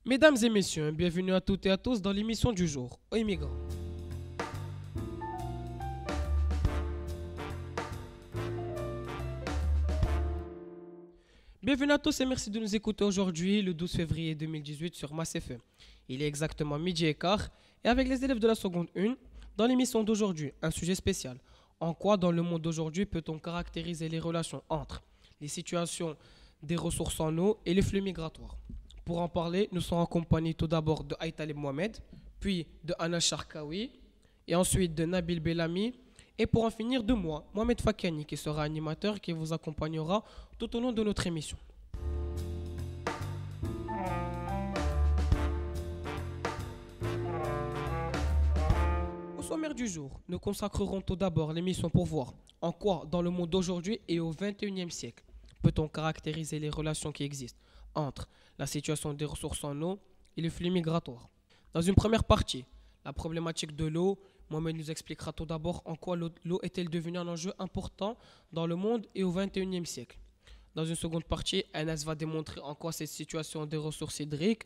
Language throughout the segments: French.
Mesdames et messieurs, bienvenue à toutes et à tous dans l'émission du jour, aux immigrants. Bienvenue à tous et merci de nous écouter aujourd'hui, le 12 février 2018 sur Mass FM. Il est exactement midi et quart et avec les élèves de la seconde 1, dans l'émission d'aujourd'hui, un sujet spécial. En quoi dans le monde d'aujourd'hui peut-on caractériser les relations entre les situations des ressources en eau et les flux migratoires? Pour en parler, nous sommes accompagnés tout d'abord de Aïtaleb Mohamed, puis de Anna Charkaoui, et ensuite de Nabil Bellami, et pour en finir de moi, Mohamed Fakani, qui sera animateur et qui vous accompagnera tout au long de notre émission. Au sommaire du jour, nous consacrerons tout d'abord l'émission pour voir en quoi, dans le monde d'aujourd'hui et au XXIe siècle, peut-on caractériser les relations qui existent entre la situation des ressources en eau et les flux migratoires. Dans une première partie, la problématique de l'eau, Mohamed nous expliquera tout d'abord en quoi l'eau est-elle devenue un enjeu important dans le monde et au XXIe siècle. Dans une seconde partie, Anas va démontrer en quoi cette situation des ressources hydriques,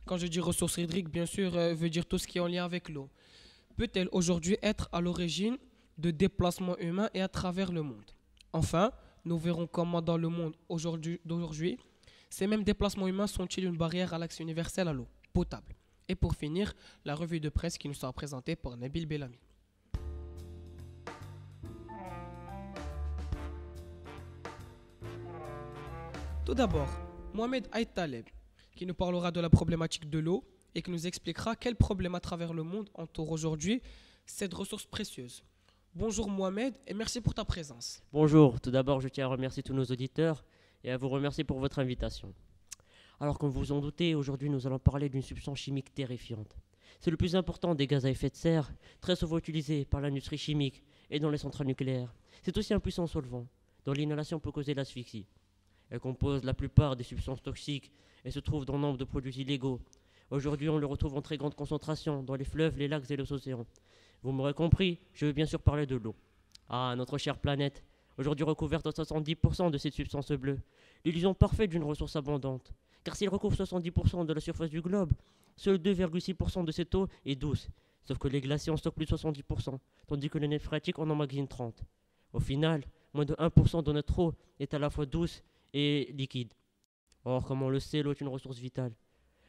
quand je dis ressources hydriques, bien sûr, veut dire tout ce qui est en lien avec l'eau, peut-elle aujourd'hui être à l'origine de déplacements humains et à travers le monde. Enfin, nous verrons comment dans le monde d'aujourd'hui, ces mêmes déplacements humains sont-ils une barrière à l'accès universel à l'eau potable. Et pour finir, la revue de presse qui nous sera présentée par Nabil Bellami. Tout d'abord, Mohamed Aïtaleb, qui nous parlera de la problématique de l'eau et qui nous expliquera quels problèmes à travers le monde entourent aujourd'hui cette ressource précieuse. Bonjour Mohamed et merci pour ta présence. Bonjour, tout d'abord je tiens à remercier tous nos auditeurs et à vous remercier pour votre invitation. Alors comme vous en doutez, aujourd'hui nous allons parler d'une substance chimique terrifiante. C'est le plus important des gaz à effet de serre, très souvent utilisé par l'industrie chimique et dans les centrales nucléaires. C'est aussi un puissant solvant, dont l'inhalation peut causer l'asphyxie. Elle compose la plupart des substances toxiques et se trouve dans nombre de produits illégaux. Aujourd'hui on le retrouve en très grande concentration dans les fleuves, les lacs et les océans. Vous m'aurez compris, je veux bien sûr parler de l'eau. Ah, notre chère planète, aujourd'hui recouverte à 70% de cette substance bleue, l'illusion parfaite d'une ressource abondante. Car s'il recouvre 70% de la surface du globe, seul 2,6% de cette eau est douce. Sauf que les glaciers en stockent plus de 70%, tandis que les nappes phréatiques en emmagasinent 30%. Au final, moins de 1% de notre eau est à la fois douce et liquide. Or, comme on le sait, l'eau est une ressource vitale.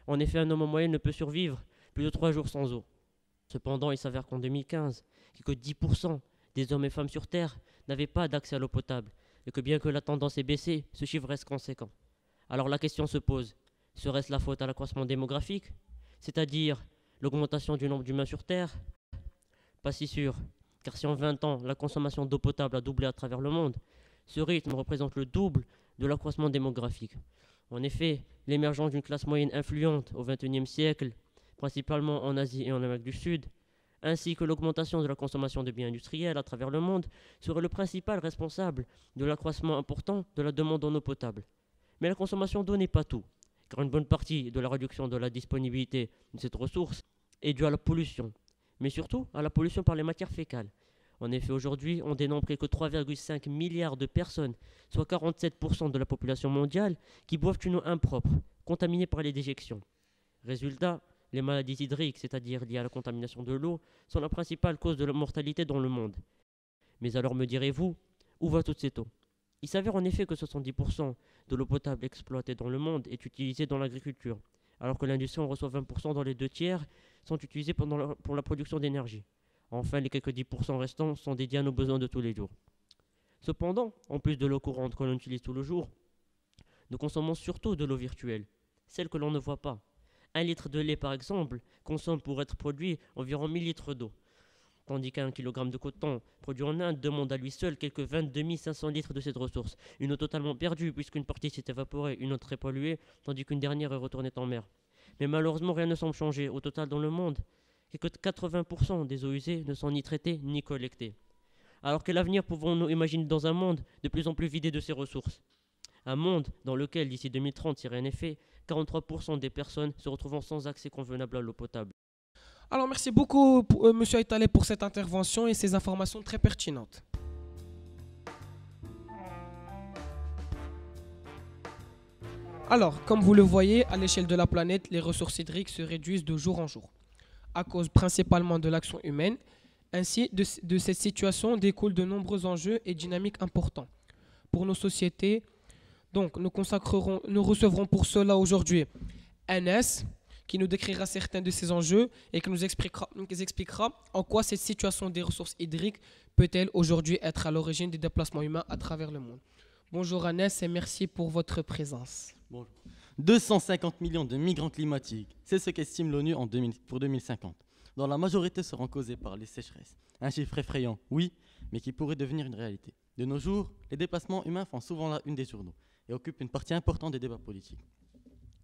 En effet, un homme en moyenne ne peut survivre plus de 3 jours sans eau. Cependant, il s'avère qu'en 2015, que 10% des hommes et femmes sur Terre n'avaient pas d'accès à l'eau potable, et que bien que la tendance ait baissé, ce chiffre reste conséquent. Alors la question se pose, serait-ce la faute à l'accroissement démographique, c'est-à-dire l'augmentation du nombre d'humains sur Terre? Pas si sûr, car si en 20 ans la consommation d'eau potable a doublé à travers le monde, ce rythme représente le double de l'accroissement démographique. En effet, l'émergence d'une classe moyenne influente au XXIe siècle, principalement en Asie et en Amérique du Sud, ainsi que l'augmentation de la consommation de biens industriels à travers le monde, serait le principal responsable de l'accroissement important de la demande en eau potable. Mais la consommation d'eau n'est pas tout, car une bonne partie de la réduction de la disponibilité de cette ressource est due à la pollution, mais surtout à la pollution par les matières fécales. En effet, aujourd'hui, on dénombre que 3,5 milliards de personnes, soit 47% de la population mondiale, qui boivent une eau impropre, contaminée par les déjections. Résultat, les maladies hydriques, c'est-à-dire liées à la contamination de l'eau, sont la principale cause de la mortalité dans le monde. Mais alors me direz-vous, où va toute cette eau? Il s'avère en effet que 70% de l'eau potable exploitée dans le monde est utilisée dans l'agriculture, alors que l'industrie en reçoit 20% dont les 2 tiers sont utilisés pour la production d'énergie. Enfin, les quelques 10% restants sont dédiés à nos besoins de tous les jours. Cependant, en plus de l'eau courante que l'on utilise tout le jour, nous consommons surtout de l'eau virtuelle, celle que l'on ne voit pas. 1 litre de lait, par exemple, consomme pour être produit environ 1000 litres d'eau. Tandis qu'un kilogramme de coton produit en Inde demande à lui seul quelques 22 500 litres de cette ressource. Une eau totalement perdue puisqu'une partie s'est évaporée, une autre est polluée, tandis qu'une dernière est retournée en mer. Mais malheureusement, rien ne semble changer. Au total, dans le monde, que 80% des eaux usées ne sont ni traitées ni collectées. Alors quel avenir pouvons-nous imaginer dans un monde de plus en plus vidé de ses ressources? Un monde dans lequel, d'ici 2030, si rien n'est fait, 43% des personnes se retrouvant sans accès convenable à l'eau potable. Alors merci beaucoup Monsieur Aïtaleb pour cette intervention et ces informations très pertinentes. Alors, comme vous le voyez, à l'échelle de la planète, les ressources hydriques se réduisent de jour en jour, à cause principalement de l'action humaine. Ainsi, de cette situation découlent de nombreux enjeux et dynamiques importants pour nos sociétés. Donc, nous recevrons pour cela aujourd'hui NS, qui nous décrira certains de ces enjeux et qui nous expliquera en quoi cette situation des ressources hydriques peut-elle aujourd'hui être à l'origine des déplacements humains à travers le monde. Bonjour Agnès et merci pour votre présence. Bonjour. 250 millions de migrants climatiques, c'est ce qu'estime l'ONU pour 2050. Dont la majorité seront causées par les sécheresses. Un chiffre effrayant, oui, mais qui pourrait devenir une réalité. De nos jours, les déplacements humains font souvent la une des journaux et occupent une partie importante des débats politiques.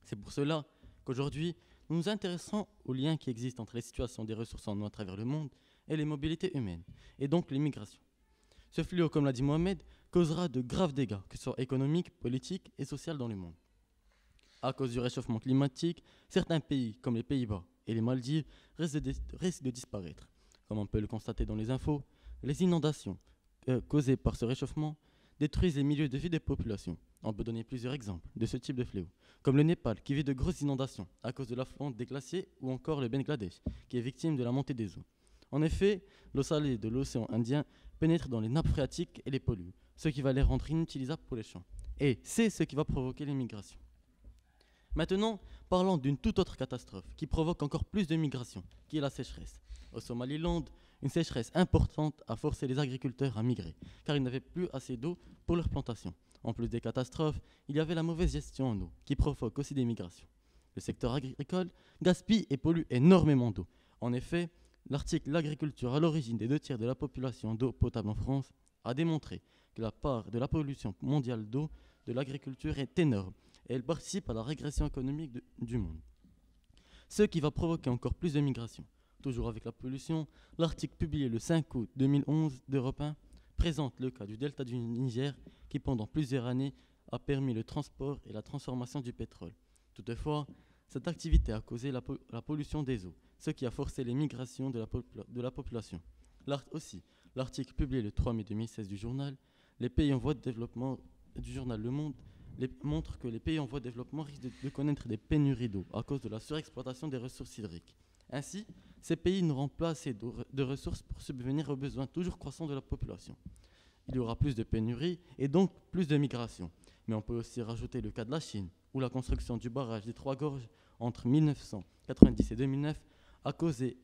C'est pour cela qu'aujourd'hui, nous nous intéressons aux liens qui existent entre les situations des ressources en eau à travers le monde et les mobilités humaines, et donc les migrations. Ce fléau, comme l'a dit Mohamed, causera de graves dégâts, que ce soit économiques, politiques et sociaux dans le monde. À cause du réchauffement climatique, certains pays, comme les Pays-Bas et les Maldives, risquent de disparaître. Comme on peut le constater dans les infos, les inondations causées par ce réchauffement détruisent les milieux de vie des populations. On peut donner plusieurs exemples de ce type de fléau, comme le Népal qui vit de grosses inondations à cause de la fonte des glaciers, ou encore le Bangladesh qui est victime de la montée des eaux. En effet, l'eau salée de l'océan Indien pénètre dans les nappes phréatiques et les pollue, ce qui va les rendre inutilisables pour les champs. Et c'est ce qui va provoquer les migrations. Maintenant, parlons d'une toute autre catastrophe qui provoque encore plus de migrations, qui est la sécheresse. Au Somaliland, une sécheresse importante a forcé les agriculteurs à migrer, car ils n'avaient plus assez d'eau pour leurs plantations. En plus des catastrophes, il y avait la mauvaise gestion en eau, qui provoque aussi des migrations. Le secteur agricole gaspille et pollue énormément d'eau. En effet, l'article L'agriculture à l'origine des 2 tiers de la population d'eau potable en France a démontré que la part de la pollution mondiale d'eau de l'agriculture est énorme et elle participe à la régression économique du monde. Ce qui va provoquer encore plus de migration. Toujours avec la pollution, l'article publié le 5 août 2011 d'Europe 1 présente le cas du delta du Niger qui pendant plusieurs années a permis le transport et la transformation du pétrole. Toutefois, cette activité a causé la pollution des eaux, ce qui a forcé les migrations de la population. L'article publié le 3 mai 2016 du journal Les pays en voie de développement du journal Le Monde montre que les pays en voie de développement risquent de connaître des pénuries d'eau à cause de la surexploitation des ressources hydriques. Ainsi, ces pays n'auront pas assez de ressources pour subvenir aux besoins toujours croissants de la population. Il y aura plus de pénuries et donc plus de migration. Mais on peut aussi rajouter le cas de la Chine, où la construction du barrage des Trois Gorges entre 1990 et 2009 a causé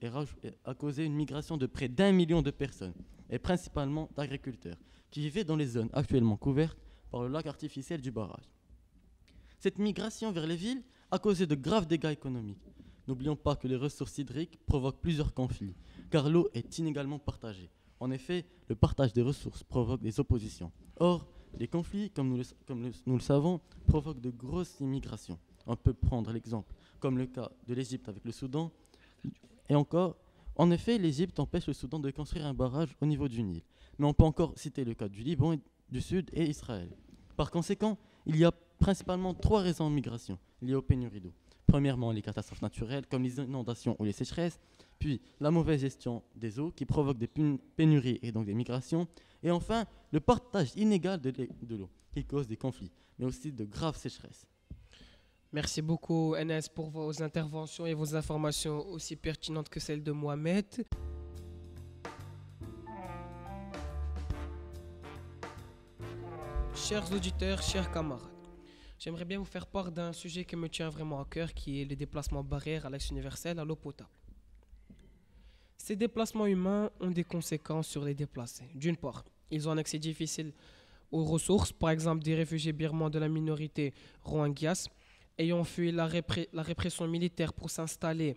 une migration de près d'1 million de personnes, et principalement d'agriculteurs, qui vivaient dans les zones actuellement couvertes par le lac artificiel du barrage. Cette migration vers les villes a causé de graves dégâts économiques. N'oublions pas que les ressources hydriques provoquent plusieurs conflits, car l'eau est inégalement partagée. En effet, le partage des ressources provoque des oppositions. Or, les conflits, comme nous le savons, provoquent de grosses immigrations. On peut prendre l'exemple, comme le cas de l'Égypte avec le Soudan. Et encore, en effet, l'Égypte empêche le Soudan de construire un barrage au niveau du Nil. Mais on peut encore citer le cas du Liban du Sud et Israël. Par conséquent, il y a principalement 3 raisons de migration liées aux pénuries d'eau. Premièrement, les catastrophes naturelles comme les inondations ou les sécheresses, puis la mauvaise gestion des eaux qui provoque des pénuries et donc des migrations, et enfin le partage inégal de l'eau qui cause des conflits, mais aussi de graves sécheresses. Merci beaucoup NS pour vos interventions et vos informations aussi pertinentes que celles de Mohamed. Chers auditeurs, chers camarades, j'aimerais bien vous faire part d'un sujet qui me tient vraiment à cœur, qui est les déplacements barrières à l'accès universel à l'eau potable. Ces déplacements humains ont des conséquences sur les déplacés. D'une part, ils ont un accès difficile aux ressources, par exemple des réfugiés birmans de la minorité rohingyas, ayant fui la répression militaire pour s'installer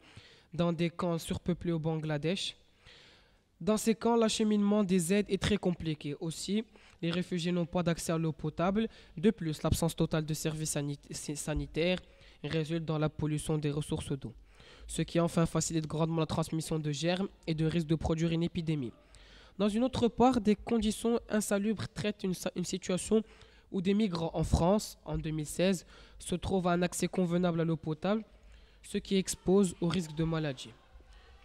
dans des camps surpeuplés au Bangladesh. Dans ces camps, l'acheminement des aides est très compliqué. Aussi, les réfugiés n'ont pas d'accès à l'eau potable. De plus, l'absence totale de services sanitaires résulte dans la pollution des ressources d'eau, ce qui enfin facilite grandement la transmission de germes et de risque de produire une épidémie. Dans une autre part, des conditions insalubres traitent une situation où des migrants en France, en 2016, se trouvent à un accès convenable à l'eau potable, ce qui expose au risque de maladie.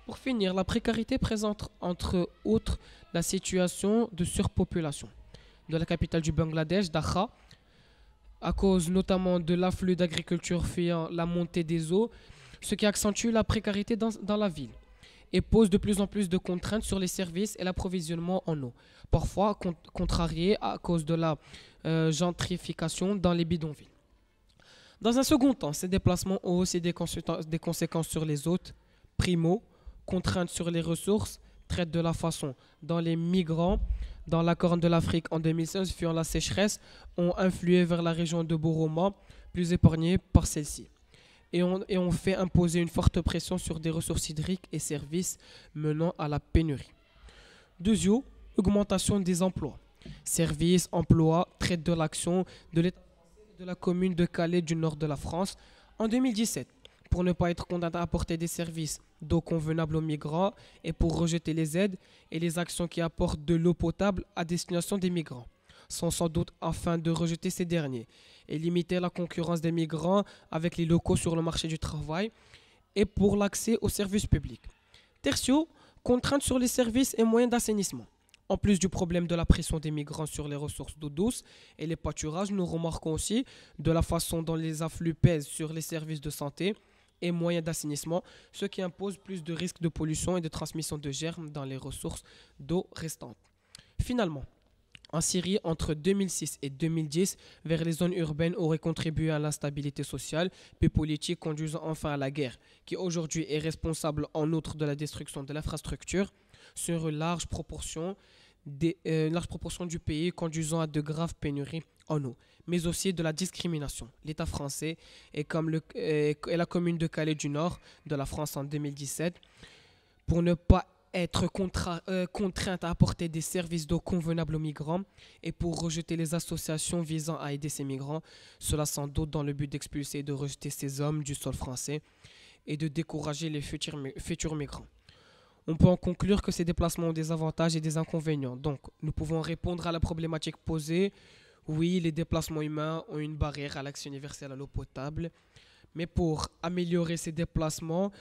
Pour finir, la précarité présente entre autres la situation de surpopulation de la capitale du Bangladesh, Dhaka, à cause notamment de l'afflux d'agriculture fuyant la montée des eaux, ce qui accentue la précarité dans la ville et pose de plus en plus de contraintes sur les services et l'approvisionnement en eau, parfois contrariées à cause de la gentrification dans les bidonvilles. Dans un second temps, ces déplacements ont aussi des conséquences sur les hôtes. Primo, contraintes sur les ressources, traite de la façon dont les migrants dans la Corne de l'Afrique en 2016, fuyant la sécheresse, ont influé vers la région de Boroma, plus épargnée par celle-ci. Et on fait imposer une forte pression sur des ressources hydriques et services menant à la pénurie. Deuxièmement, augmentation des emplois. Services, emplois, traite de l'action de l'État de la commune de Calais du nord de la France en 2017 pour ne pas être condamné à apporter des services d'eau convenables aux migrants et pour rejeter les aides et les actions qui apportent de l'eau potable à destination des migrants, sont sans doute afin de rejeter ces derniers et limiter la concurrence des migrants avec les locaux sur le marché du travail et pour l'accès aux services publics. Tertio, contraintes sur les services et moyens d'assainissement. En plus du problème de la pression des migrants sur les ressources d'eau douce et les pâturages, nous remarquons aussi de la façon dont les afflux pèsent sur les services de santé et moyens d'assainissement, ce qui impose plus de risques de pollution et de transmission de germes dans les ressources d'eau restantes. Finalement, en Syrie, entre 2006 et 2010, vers les zones urbaines aurait contribué à l'instabilité sociale puis politique conduisant enfin à la guerre, qui aujourd'hui est responsable en outre de la destruction de l'infrastructure sur une large proportion du pays conduisant à de graves pénuries en eau, mais aussi de la discrimination. L'État français est comme la commune de Calais du Nord de la France en 2017 pour ne pas être contrainte à apporter des services d'eau convenables aux migrants et pour rejeter les associations visant à aider ces migrants, cela sans doute dans le but d'expulser et de rejeter ces hommes du sol français et de décourager les futurs migrants. On peut en conclure que ces déplacements ont des avantages et des inconvénients. Donc, nous pouvons répondre à la problématique posée. Oui, les déplacements humains ont une barrière à l'accès universel à l'eau potable. Mais pour améliorer ces déplacements,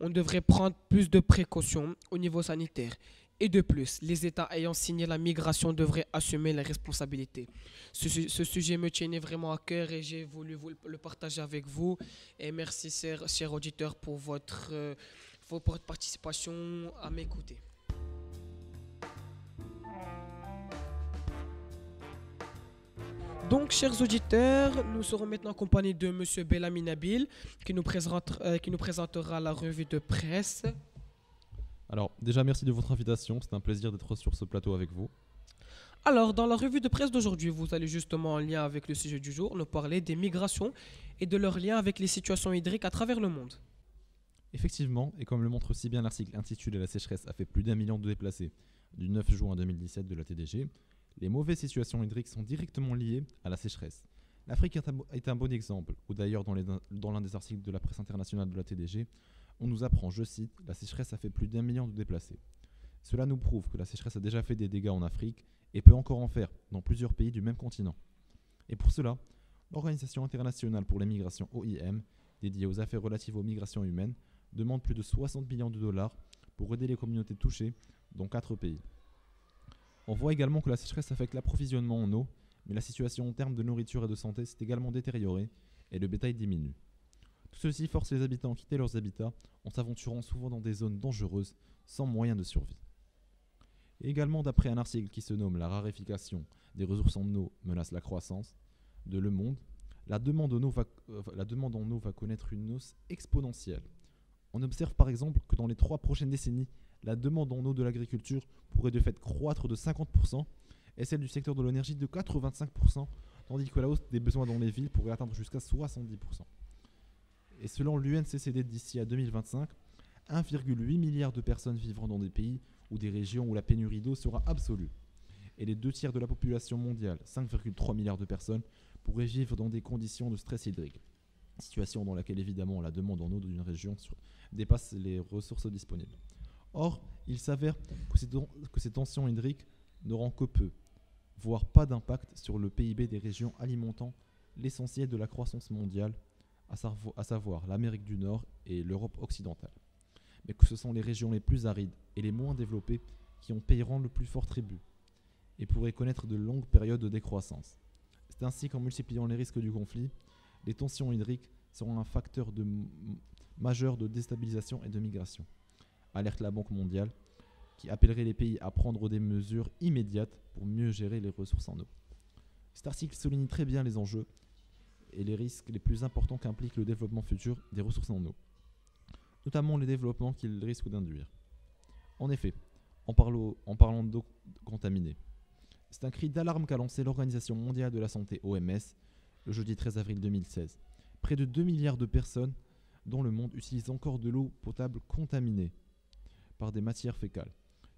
on devrait prendre plus de précautions au niveau sanitaire. Et de plus, les États ayant signé la migration devraient assumer les responsabilités. Ce sujet me tenait vraiment à cœur et j'ai voulu le partager avec vous. Et merci, chers auditeurs, pour votre participation à m'écouter. Donc, chers auditeurs, nous serons maintenant en compagnie de M. Bellamy Nabil qui nous présentera la revue de presse. Alors, déjà, merci de votre invitation. C'est un plaisir d'être sur ce plateau avec vous. Alors, dans la revue de presse d'aujourd'hui, vous allez justement, en lien avec le sujet du jour, nous parler des migrations et de leur lien avec les situations hydriques à travers le monde. Effectivement, et comme le montre si bien l'article intitulé « La sécheresse a fait plus d'1 million de déplacés » du 9 juin 2017 de la TDG, les mauvaises situations hydriques sont directement liées à la sécheresse. L'Afrique est un bon exemple, où d'ailleurs dans l'un des articles de la presse internationale de la TDG, on nous apprend, je cite, « La sécheresse a fait plus d'1 million de déplacés ». Cela nous prouve que la sécheresse a déjà fait des dégâts en Afrique et peut encore en faire dans plusieurs pays du même continent. Et pour cela, l'Organisation internationale pour les migrations OIM, dédiée aux affaires relatives aux migrations humaines, demande plus de 60 millions de dollars pour aider les communautés touchées dans 4 pays. On voit également que la sécheresse affecte l'approvisionnement en eau, mais la situation en termes de nourriture et de santé s'est également détériorée et le bétail diminue. Tout ceci force les habitants à quitter leurs habitats en s'aventurant souvent dans des zones dangereuses sans moyen de survie. Et également d'après un article qui se nomme « La raréfaction des ressources en eau menace la croissance » de Le Monde, la demande en eau va connaître une hausse exponentielle. On observe par exemple que dans les 3 prochaines décennies, la demande en eau de l'agriculture pourrait de fait croître de 50% et celle du secteur de l'énergie de 85%, tandis que la hausse des besoins dans les villes pourrait atteindre jusqu'à 70%. Et selon l'UNCCD d'ici à 2025, 1,8 milliard de personnes vivront dans des pays ou des régions où la pénurie d'eau sera absolue. Et les 2 tiers de la population mondiale, 5,3 milliards de personnes, pourraient vivre dans des conditions de stress hydrique. Situation dans laquelle évidemment la demande en eau d'une région dépasse les ressources disponibles. Or, il s'avère que ces tensions hydriques n'auront que peu, voire pas d'impact sur le PIB des régions alimentant l'essentiel de la croissance mondiale, à savoir l'Amérique du Nord et l'Europe occidentale. Mais que ce sont les régions les plus arides et les moins développées qui en payeront le plus fort tribut et pourraient connaître de longues périodes de décroissance. C'est ainsi qu'en multipliant les risques du conflit, les tensions hydriques seront un facteur majeur de déstabilisation et de migration. Alerte la Banque mondiale, qui appellerait les pays à prendre des mesures immédiates pour mieux gérer les ressources en eau. Cet article souligne très bien les enjeux et les risques les plus importants qu'implique le développement futur des ressources en eau, notamment les développements qu'il risque d'induire. En effet, en parlant d'eau contaminée, c'est un cri d'alarme qu'a lancé l'Organisation mondiale de la santé OMS le jeudi 13 avril 2016. Près de 2 milliards de personnes dans le monde utilisent encore de l'eau potable contaminée par des matières fécales,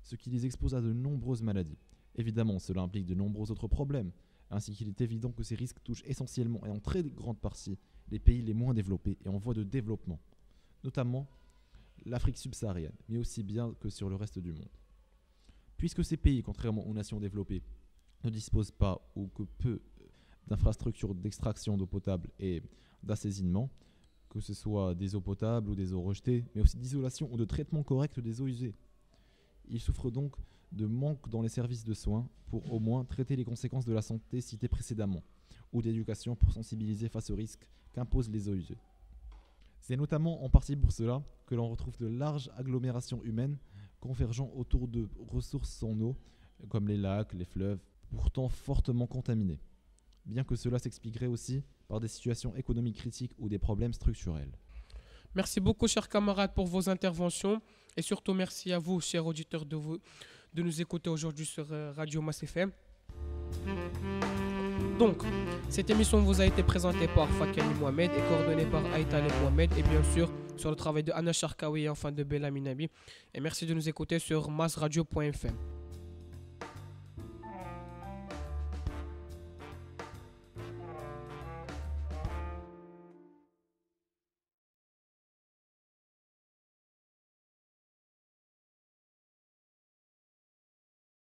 ce qui les expose à de nombreuses maladies. Évidemment, cela implique de nombreux autres problèmes, ainsi qu'il est évident que ces risques touchent essentiellement et en très grande partie les pays les moins développés et en voie de développement, notamment l'Afrique subsaharienne, mais aussi bien que sur le reste du monde. Puisque ces pays, contrairement aux nations développées, ne disposent pas ou que peu d'infrastructures d'extraction d'eau potable et d'assaisonnement, que ce soit des eaux potables ou des eaux rejetées, mais aussi d'isolation ou de traitement correct des eaux usées. Ils souffrent donc de manque dans les services de soins pour au moins traiter les conséquences de la santé citées précédemment, ou d'éducation pour sensibiliser face aux risques qu'imposent les eaux usées. C'est notamment en partie pour cela que l'on retrouve de larges agglomérations humaines convergeant autour de ressources en eau, comme les lacs, les fleuves, pourtant fortement contaminés, bien que cela s'expliquerait aussi par des situations économiques critiques ou des problèmes structurels. Merci beaucoup, chers camarades, pour vos interventions. Et surtout, merci à vous, chers auditeurs, de nous écouter aujourd'hui sur Radio Mass FM. Donc, cette émission vous a été présentée par Fakani Mohamed et coordonnée par Aïtal Mohamed. Et bien sûr, sur le travail de Anna Charkaoui et enfin de Bella Minabi. Et merci de nous écouter sur massradio.fm.